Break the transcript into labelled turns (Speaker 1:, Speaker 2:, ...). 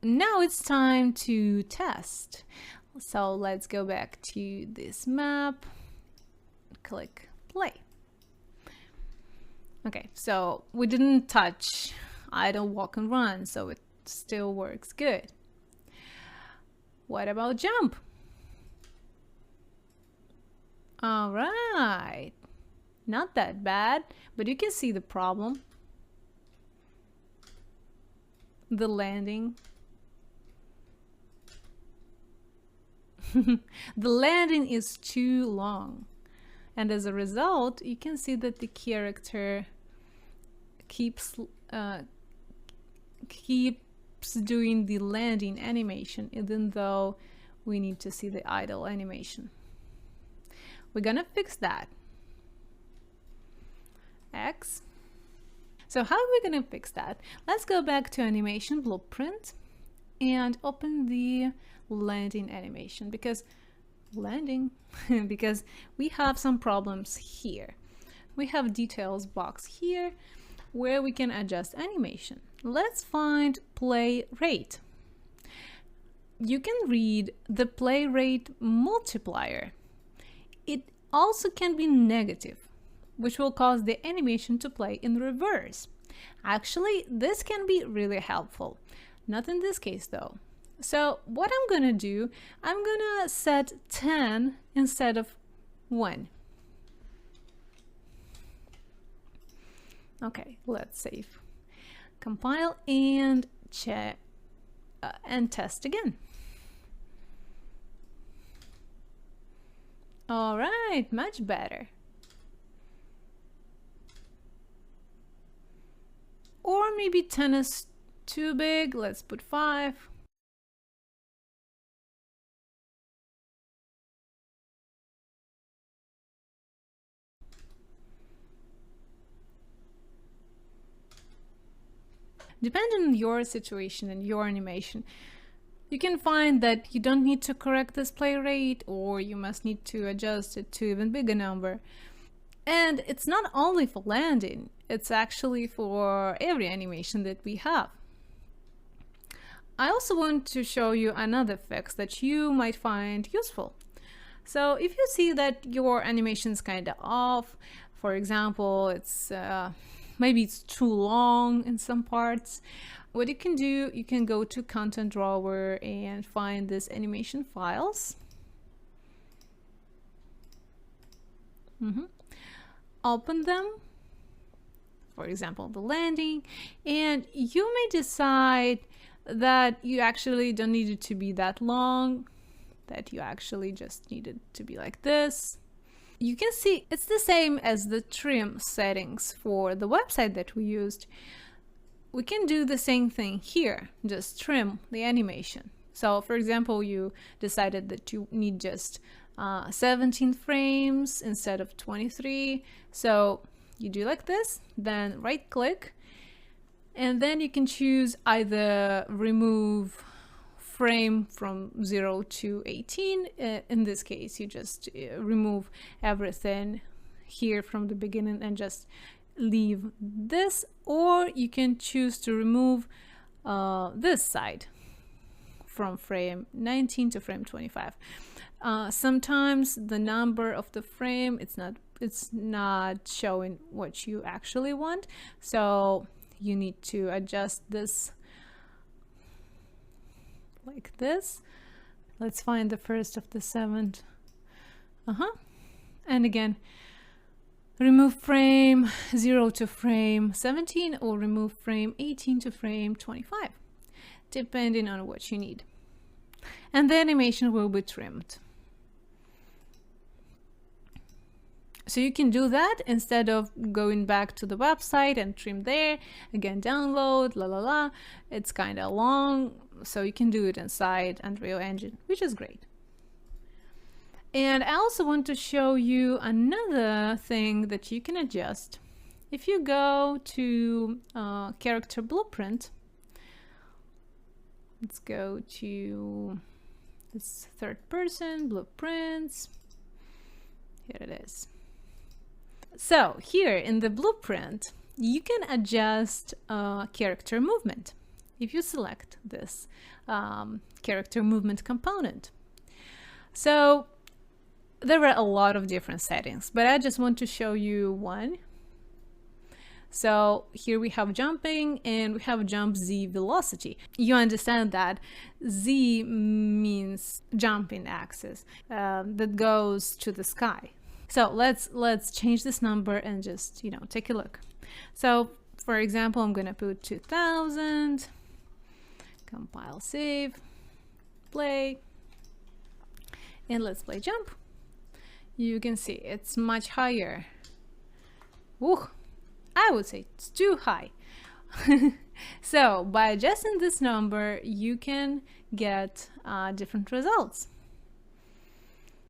Speaker 1: now it's time to test. So let's go back to this map, click play. Okay, so we didn't touch idle, walk and run, so it still works good. What about jump? All right, not that bad, but you can see the problem. The landing. The landing is too long, and as a result you can see that the character keeps doing the landing animation even though we need to see the idle animation. We're gonna fix that. X. So how are we gonna fix that? Let's go back to animation blueprint and open the landing animation, because because we have some problems here. We have details box here where we can adjust animation. Let's find play rate. You can read the play rate multiplier. It also can be negative, which will cause the animation to play in reverse. Actually, this can be really helpful. Not in this case though. So what I'm gonna do, I'm gonna set 10 instead of 1. Okay, let's save. Compile and check and test again. All right, much better. Or maybe 10 is too big. Let's put 5. Depending on your situation and your animation, you can find that you don't need to correct this play rate, or you must need to adjust it to even bigger number. And it's not only for landing, it's actually for every animation that we have. I also want to show you another fix that you might find useful. So if you see that your animation is kind of off, for example, it's maybe it's too long in some parts, what you can do, you can go to content drawer and find this animation files. Open them, for example the landing, and you may decide that you actually don't need it to be that long, that you actually just need it to be like this. You can see it's the same as the trim settings for the website that we used. We can do the same thing here, just trim the animation. So for example, you decided that you need just 17 frames instead of 23. So you do like this, then right click, and then you can choose either remove frame from 0 to 18. In this case, you just remove everything here from the beginning and just leave this, or you can choose to remove this side from frame 19 to frame 25. Sometimes the number of the frame, it's not showing what you actually want, so you need to adjust this like this. Let's find the first of the 7th. And again, remove frame 0 to frame 17, or remove frame 18 to frame 25, depending on what you need. And the animation will be trimmed. So you can do that instead of going back to the website and trim there, again download, It's kind of long, so you can do it inside Unreal Engine, which is great. And I also want to show you another thing that you can adjust. If you go to character blueprint, let's go to this third person blueprints. Here it is. So here in the blueprint, you can adjust character movement. if you select this character movement component. So there are a lot of different settings, but I just want to show you one. So here we have jumping and we have jump Z velocity. You understand that Z means jumping axis that goes to the sky. So let's change this number and just, you know, take a look. So for example, I'm gonna put 2000, compile, save, play, and let's play jump. You can see it's much higher. Woo! I would say it's too high. So by adjusting this number, you can get different results.